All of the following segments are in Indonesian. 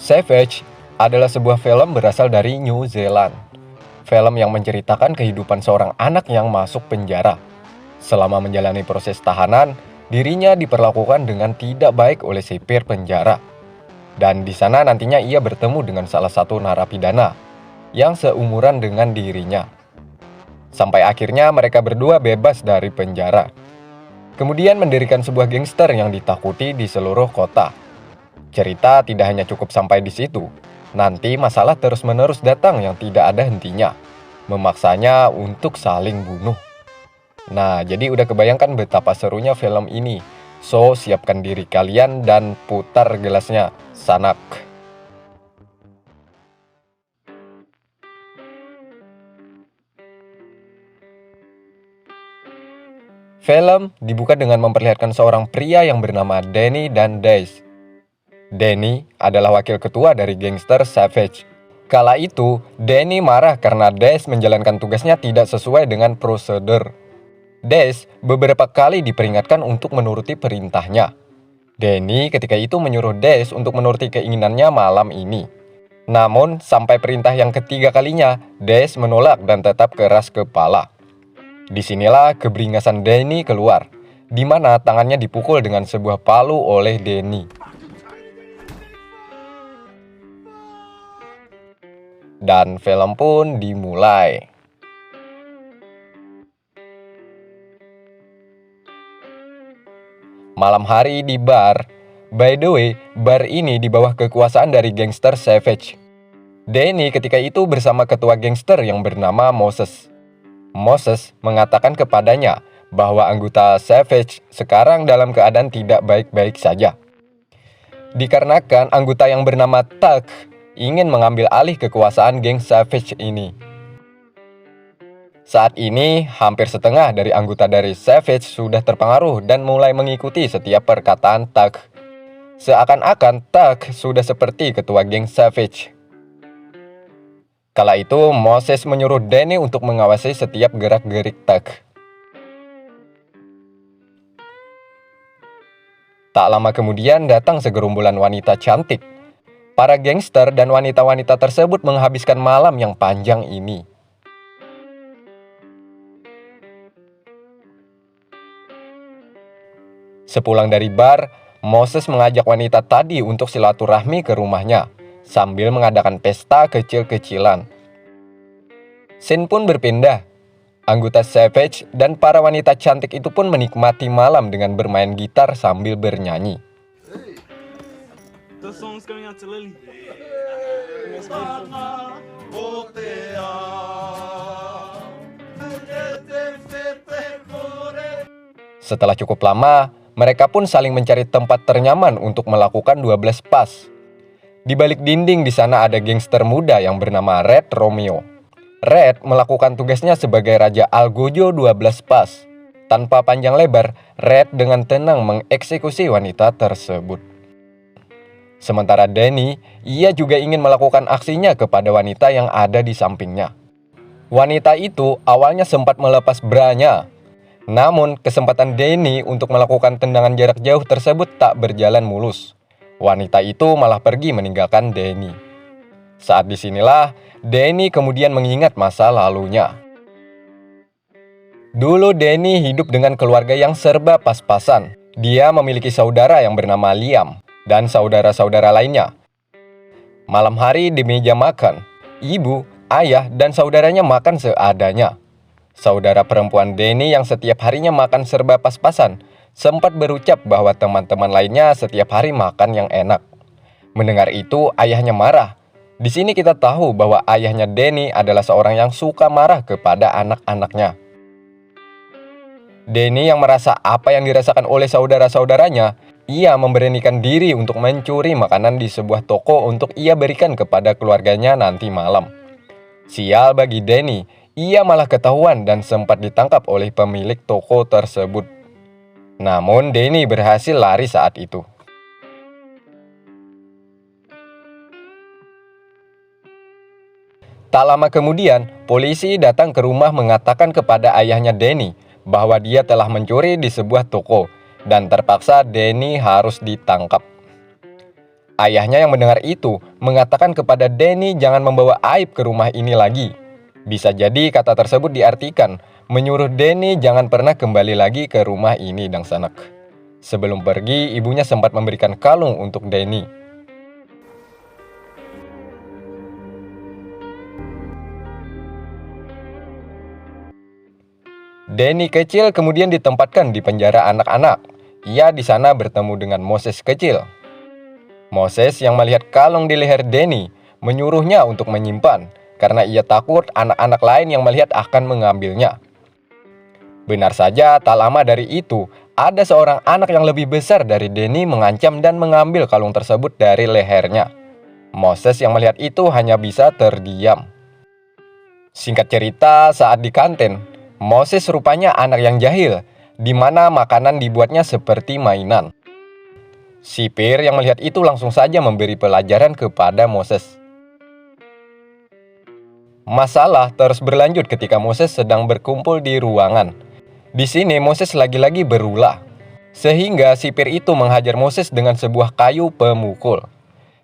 Savage adalah sebuah film berasal dari New Zealand. Film yang menceritakan kehidupan seorang anak yang masuk penjara. Selama menjalani proses tahanan, dirinya diperlakukan dengan tidak baik oleh sipir penjara. Dan di sana nantinya ia bertemu dengan salah satu narapidana yang seumuran dengan dirinya. Sampai akhirnya mereka berdua bebas dari penjara. Kemudian mendirikan sebuah gangster yang ditakuti di seluruh kota. Cerita tidak hanya cukup sampai di situ. Nanti masalah terus-menerus datang yang tidak ada hentinya, memaksanya untuk saling bunuh. Nah, jadi udah kebayangkan betapa serunya film ini. So, siapkan diri kalian dan putar gelasnya, sanak. Film dibuka dengan memperlihatkan seorang pria yang bernama Danny dan Daisy. Danny adalah wakil ketua dari gangster Savage. Kala itu, Danny marah karena Daisy menjalankan tugasnya tidak sesuai dengan prosedur. Daisy beberapa kali diperingatkan untuk menuruti perintahnya. Danny ketika itu menyuruh Daisy untuk menuruti keinginannya malam ini. Namun, sampai perintah yang ketiga kalinya, Daisy menolak dan tetap keras kepala. Disinilah keberingasan Danny keluar, di mana tangannya dipukul dengan sebuah palu oleh Danny. Dan film pun dimulai. Malam hari di bar. By the way, bar ini di bawah kekuasaan dari gangster Savage. Danny ketika itu bersama ketua gangster yang bernama Moses. Moses mengatakan kepadanya bahwa anggota Savage sekarang dalam keadaan tidak baik-baik saja. Dikarenakan anggota yang bernama Tuck ingin mengambil alih kekuasaan geng Savage ini. Saat ini, hampir setengah dari anggota dari Savage sudah terpengaruh dan mulai mengikuti setiap perkataan Tuck. Seakan-akan Tuck sudah seperti ketua geng Savage. Kala itu, Moses menyuruh Danny untuk mengawasi setiap gerak-gerik Tuck. Tak lama kemudian datang segerombolan wanita cantik. Para gangster dan wanita-wanita tersebut menghabiskan malam yang panjang ini. Sepulang dari bar, Moses mengajak wanita tadi untuk silaturahmi ke rumahnya, sambil mengadakan pesta kecil-kecilan. Scene pun berpindah. Anggota Savage dan para wanita cantik itu pun menikmati malam dengan bermain gitar sambil bernyanyi. The song's going out to Lily. Setelah cukup lama, mereka pun saling mencari tempat ternyaman untuk melakukan 12 pas. Di balik dinding di sana ada gangster muda yang bernama Red Romeo. Red melakukan tugasnya sebagai Raja Algojo 12 pas. Tanpa panjang lebar, Red dengan tenang mengeksekusi wanita tersebut. Sementara Danny, ia juga ingin melakukan aksinya kepada wanita yang ada di sampingnya. Wanita itu awalnya sempat melepas branya. Namun, kesempatan Danny untuk melakukan tendangan jarak jauh tersebut tak berjalan mulus. Wanita itu malah pergi meninggalkan Danny. Saat disinilah, Danny kemudian mengingat masa lalunya. Dulu Danny hidup dengan keluarga yang serba pas-pasan. Dia memiliki saudara yang bernama Liam dan saudara-saudara lainnya. Malam hari di meja makan, ibu, ayah, dan saudaranya makan seadanya. Saudara perempuan Danny yang setiap harinya makan serba pas-pasan sempat berucap bahwa teman-teman lainnya setiap hari makan yang enak. Mendengar itu, ayahnya marah. Di sini kita tahu bahwa ayahnya Danny adalah seorang yang suka marah kepada anak-anaknya. Danny yang merasa apa yang dirasakan oleh saudara-saudaranya, ia memberanikan diri untuk mencuri makanan di sebuah toko untuk ia berikan kepada keluarganya nanti malam. Sial bagi Danny, ia malah ketahuan dan sempat ditangkap oleh pemilik toko tersebut. Namun Danny berhasil lari saat itu. Tak lama kemudian, polisi datang ke rumah mengatakan kepada ayahnya Danny bahwa dia telah mencuri di sebuah toko dan terpaksa Danny harus ditangkap. Ayahnya yang mendengar itu mengatakan kepada Danny jangan membawa aib ke rumah ini lagi. Bisa jadi kata tersebut diartikan menyuruh Danny jangan pernah kembali lagi ke rumah ini dan sanak. Sebelum pergi, ibunya sempat memberikan kalung untuk Danny. Danny kecil kemudian ditempatkan di penjara anak-anak. Ia di sana bertemu dengan Moses kecil. Moses yang melihat kalung di leher Danny menyuruhnya untuk menyimpan karena ia takut anak-anak lain yang melihat akan mengambilnya. Benar saja, tak lama dari itu, ada seorang anak yang lebih besar dari Danny mengancam dan mengambil kalung tersebut dari lehernya. Moses yang melihat itu hanya bisa terdiam. Singkat cerita, saat di kantin, Moses rupanya anak yang jahil, di mana makanan dibuatnya seperti mainan. Sipir yang melihat itu langsung saja memberi pelajaran kepada Moses. Masalah terus berlanjut ketika Moses sedang berkumpul di ruangan. Di sini Moses lagi-lagi berulah, sehingga sipir itu menghajar Moses dengan sebuah kayu pemukul.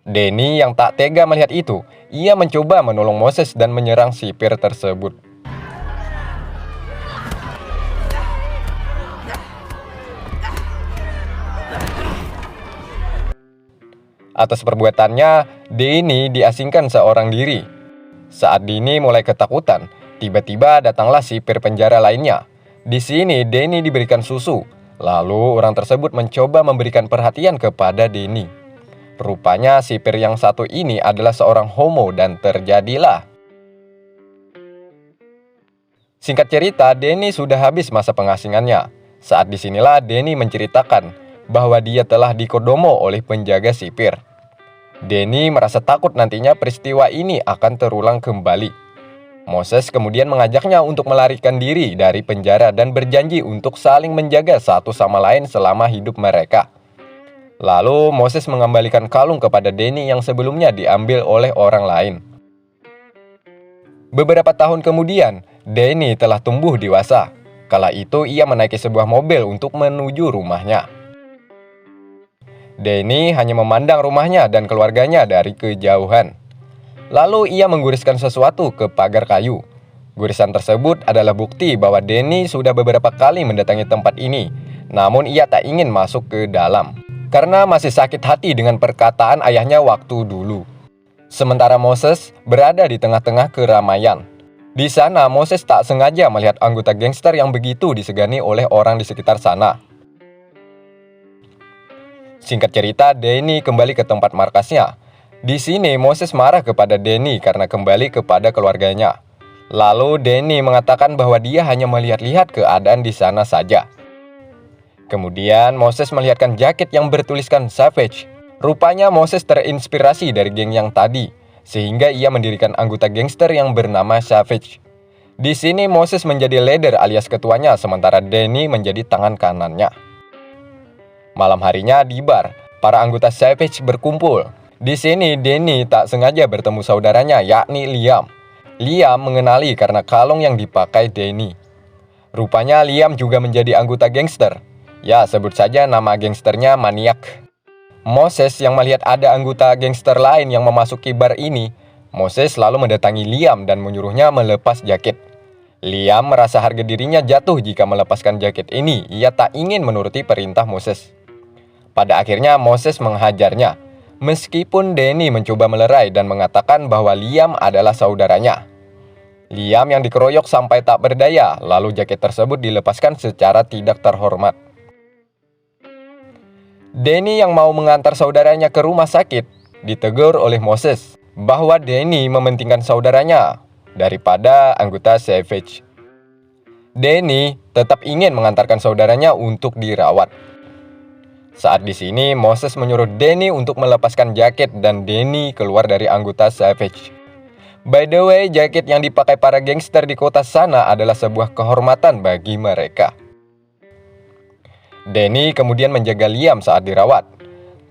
Danny yang tak tega melihat itu, ia mencoba menolong Moses dan menyerang sipir tersebut. Atas perbuatannya, Danny diasingkan seorang diri. Saat Danny mulai ketakutan, tiba-tiba datanglah sipir penjara lainnya. Di sini Danny diberikan susu, lalu orang tersebut mencoba memberikan perhatian kepada Danny. Rupanya sipir yang satu ini adalah seorang homo dan terjadilah. Singkat cerita, Danny sudah habis masa pengasingannya. Saat disinilah Danny menceritakan bahwa dia telah dikodomo oleh penjaga sipir. Danny merasa takut nantinya peristiwa ini akan terulang kembali. Moses kemudian mengajaknya untuk melarikan diri dari penjara dan berjanji untuk saling menjaga satu sama lain selama hidup mereka. Lalu Moses mengembalikan kalung kepada Danny yang sebelumnya diambil oleh orang lain. Beberapa tahun kemudian, Danny telah tumbuh dewasa. Kala itu ia menaiki sebuah mobil untuk menuju rumahnya. Danny hanya memandang rumahnya dan keluarganya dari kejauhan. Lalu ia mengguriskan sesuatu ke pagar kayu. Gurisan tersebut adalah bukti bahwa Danny sudah beberapa kali mendatangi tempat ini, namun ia tak ingin masuk ke dalam karena masih sakit hati dengan perkataan ayahnya waktu dulu. Sementara Moses berada di tengah-tengah keramaian. Di sana Moses tak sengaja melihat anggota gangster yang begitu disegani oleh orang di sekitar sana. Singkat cerita, Danny kembali ke tempat markasnya. Di sini Moses marah kepada Danny karena kembali kepada keluarganya. Lalu Danny mengatakan bahwa dia hanya melihat-lihat keadaan di sana saja. Kemudian Moses melihatkan jaket yang bertuliskan Savage. Rupanya Moses terinspirasi dari geng yang tadi, sehingga ia mendirikan anggota gangster yang bernama Savage. Di sini Moses menjadi leader alias ketuanya, sementara Danny menjadi tangan kanannya. Malam harinya di bar, para anggota Savage berkumpul. Di sini Danny tak sengaja bertemu saudaranya yakni Liam. Liam mengenali karena kalung yang dipakai Danny. Rupanya Liam juga menjadi anggota gangster. Ya, sebut saja nama gangsternya Maniak. Moses yang melihat ada anggota gangster lain yang memasuki bar ini, Moses lalu mendatangi Liam dan menyuruhnya melepas jaket. Liam merasa harga dirinya jatuh jika melepaskan jaket ini. Ia tak ingin menuruti perintah Moses. Pada akhirnya Moses menghajarnya, meskipun Danny mencoba melerai dan mengatakan bahwa Liam adalah saudaranya. Liam yang dikeroyok sampai tak berdaya, lalu jaket tersebut dilepaskan secara tidak terhormat. Danny yang mau mengantar saudaranya ke rumah sakit, ditegur oleh Moses bahwa Danny mementingkan saudaranya daripada anggota Savage. Danny tetap ingin mengantarkan saudaranya untuk dirawat. Saat di sini, Moses menyuruh Danny untuk melepaskan jaket dan Danny keluar dari anggota Savage. By the way, jaket yang dipakai para gangster di kota sana adalah sebuah kehormatan bagi mereka. Danny kemudian menjaga Liam saat dirawat.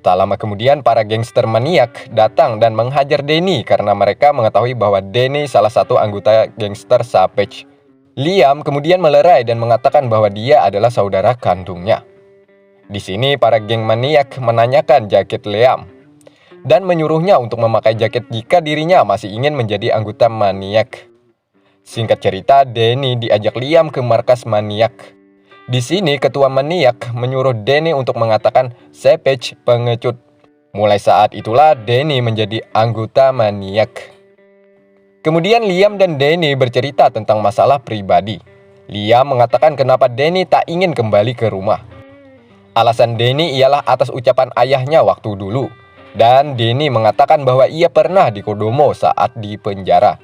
Tak lama kemudian, para gangster maniak datang dan menghajar Danny karena mereka mengetahui bahwa Danny salah satu anggota gangster Savage. Liam kemudian melerai dan mengatakan bahwa dia adalah saudara kandungnya. Di sini para geng maniak menanyakan jaket Liam. dan menyuruhnya untuk memakai jaket jika dirinya masih ingin menjadi anggota maniak. Singkat cerita, Danny diajak Liam ke markas maniak. Di sini ketua maniak menyuruh Danny untuk mengatakan Savage pengecut. Mulai saat itulah Danny menjadi anggota maniak. Kemudian Liam dan Danny bercerita tentang masalah pribadi. Liam mengatakan kenapa Danny tak ingin kembali ke rumah. Alasan Danny ialah atas ucapan ayahnya waktu dulu. Dan Danny mengatakan bahwa ia pernah di Kodomo saat di penjara.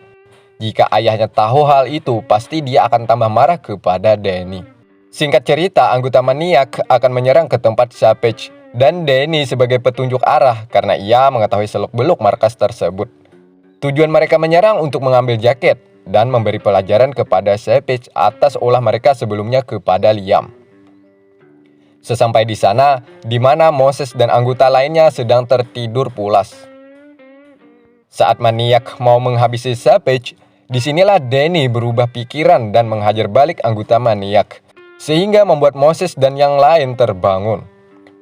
Jika ayahnya tahu hal itu, pasti dia akan tambah marah kepada Danny. Singkat cerita, anggota maniak akan menyerang ke tempat Savage dan Danny sebagai petunjuk arah karena ia mengetahui seluk-beluk markas tersebut. Tujuan mereka menyerang untuk mengambil jaket dan memberi pelajaran kepada Savage atas ulah mereka sebelumnya kepada Liam. Sesampai di sana, di mana Moses dan anggota lainnya sedang tertidur pulas. Saat maniak mau menghabisi Savage, disinilah Danny berubah pikiran dan menghajar balik anggota maniak, sehingga membuat Moses dan yang lain terbangun.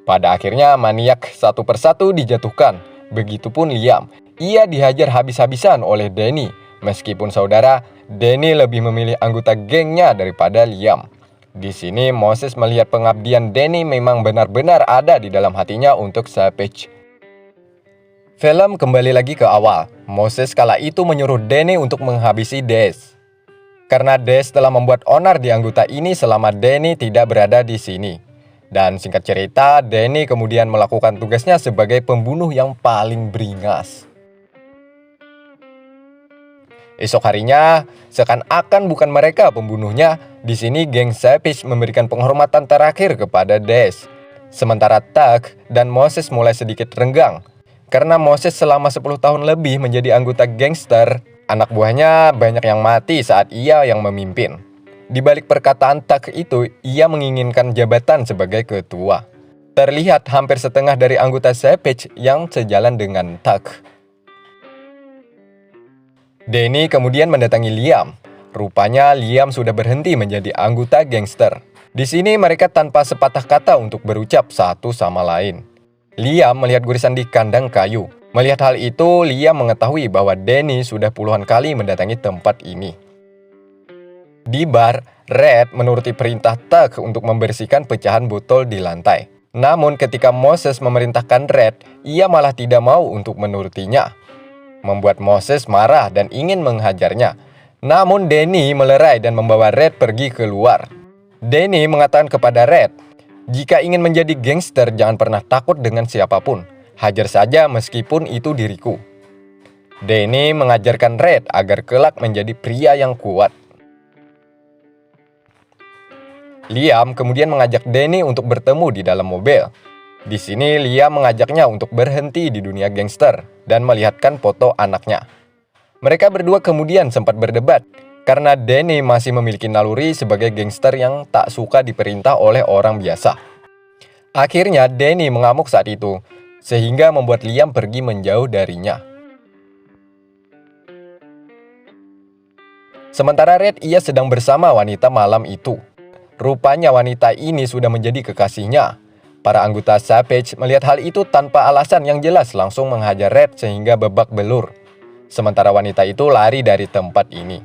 Pada akhirnya maniak satu persatu dijatuhkan, begitupun Liam. Ia dihajar habis-habisan oleh Danny. Meskipun saudara, Danny lebih memilih anggota gengnya daripada Liam. Di sini Moses melihat pengabdian Danny memang benar-benar ada di dalam hatinya untuk Savage. Film kembali lagi ke awal. Moses kala itu menyuruh Danny untuk menghabisi Des. Karena Des telah membuat onar di anggota ini selama Danny tidak berada di sini. Dan singkat cerita, Danny kemudian melakukan tugasnya sebagai pembunuh yang paling beringas. Esok harinya, seakan-akan bukan mereka pembunuhnya, di sini geng Savage memberikan penghormatan terakhir kepada Des. Sementara Tuck dan Moses mulai sedikit renggang. Karena Moses selama 10 tahun lebih menjadi anggota gangster, anak buahnya banyak yang mati saat ia yang memimpin. Di balik perkataan Tuck itu, ia menginginkan jabatan sebagai ketua. Terlihat hampir setengah dari anggota Savage yang sejalan dengan Tuck. Danny kemudian mendatangi Liam. Rupanya Liam sudah berhenti menjadi anggota gangster. Di sini mereka tanpa sepatah kata untuk berucap satu sama lain. Liam melihat gurisan di kandang kayu. Melihat hal itu, Liam mengetahui bahwa Danny sudah puluhan kali mendatangi tempat ini. Di bar, Red menuruti perintah Tuck untuk membersihkan pecahan botol di lantai. Namun ketika Moses memerintahkan Red, ia malah tidak mau untuk menurutinya. Membuat Moses marah dan ingin menghajarnya. Namun Danny melerai dan membawa Red pergi keluar. Danny mengatakan kepada Red, "Jika ingin menjadi gangster, jangan pernah takut dengan siapapun. Hajar saja meskipun itu diriku." Danny mengajarkan Red agar kelak menjadi pria yang kuat. Liam kemudian mengajak Danny untuk bertemu di dalam mobil. Di sini Liam mengajaknya untuk berhenti di dunia gangster dan melihatkan foto anaknya. Mereka berdua kemudian sempat berdebat karena Danny masih memiliki naluri sebagai gangster yang tak suka diperintah oleh orang biasa. Akhirnya Danny mengamuk saat itu, sehingga membuat Liam pergi menjauh darinya. Sementara Red ia sedang bersama wanita malam itu. Rupanya wanita ini sudah menjadi kekasihnya. Para anggota Savage melihat hal itu tanpa alasan yang jelas langsung menghajar Red sehingga babak belur. Sementara wanita itu lari dari tempat ini.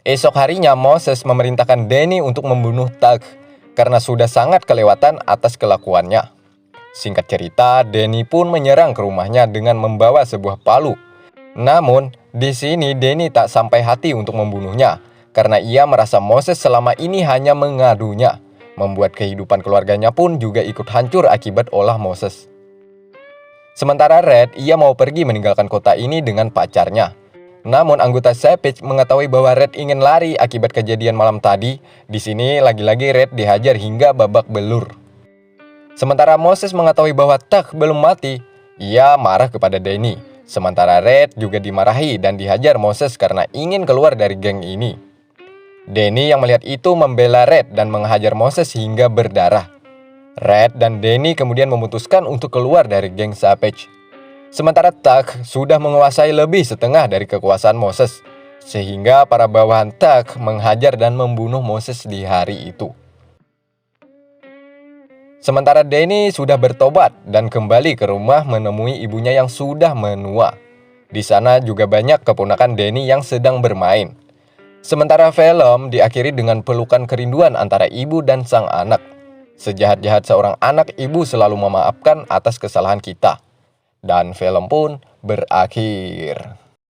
Esok harinya Moses memerintahkan Danny untuk membunuh Tuck karena sudah sangat kelewatan atas kelakuannya. Singkat cerita, Danny pun menyerang ke rumahnya dengan membawa sebuah palu. Namun, di sini Danny tak sampai hati untuk membunuhnya karena ia merasa Moses selama ini hanya mengadunya. Membuat kehidupan keluarganya pun juga ikut hancur akibat olah Moses. Sementara Red, ia mau pergi meninggalkan kota ini dengan pacarnya. Namun anggota Savage mengetahui bahwa Red ingin lari akibat kejadian malam tadi. Di sini lagi-lagi Red dihajar hingga babak belur. Sementara Moses mengetahui bahwa Tuck belum mati, ia marah kepada Danny. Sementara Red juga dimarahi dan dihajar Moses karena ingin keluar dari geng ini. Danny yang melihat itu membela Red dan menghajar Moses hingga berdarah. Red dan Danny kemudian memutuskan untuk keluar dari geng Savage. Sementara Tuck sudah menguasai lebih setengah dari kekuasaan Moses, sehingga para bawahan Tuck menghajar dan membunuh Moses di hari itu. Sementara Danny sudah bertobat dan kembali ke rumah menemui ibunya yang sudah menua. Di sana juga banyak keponakan Danny yang sedang bermain. Sementara film diakhiri dengan pelukan kerinduan antara ibu dan sang anak. Sejahat-jahat seorang anak, ibu selalu memaafkan atas kesalahan kita. Dan film pun berakhir.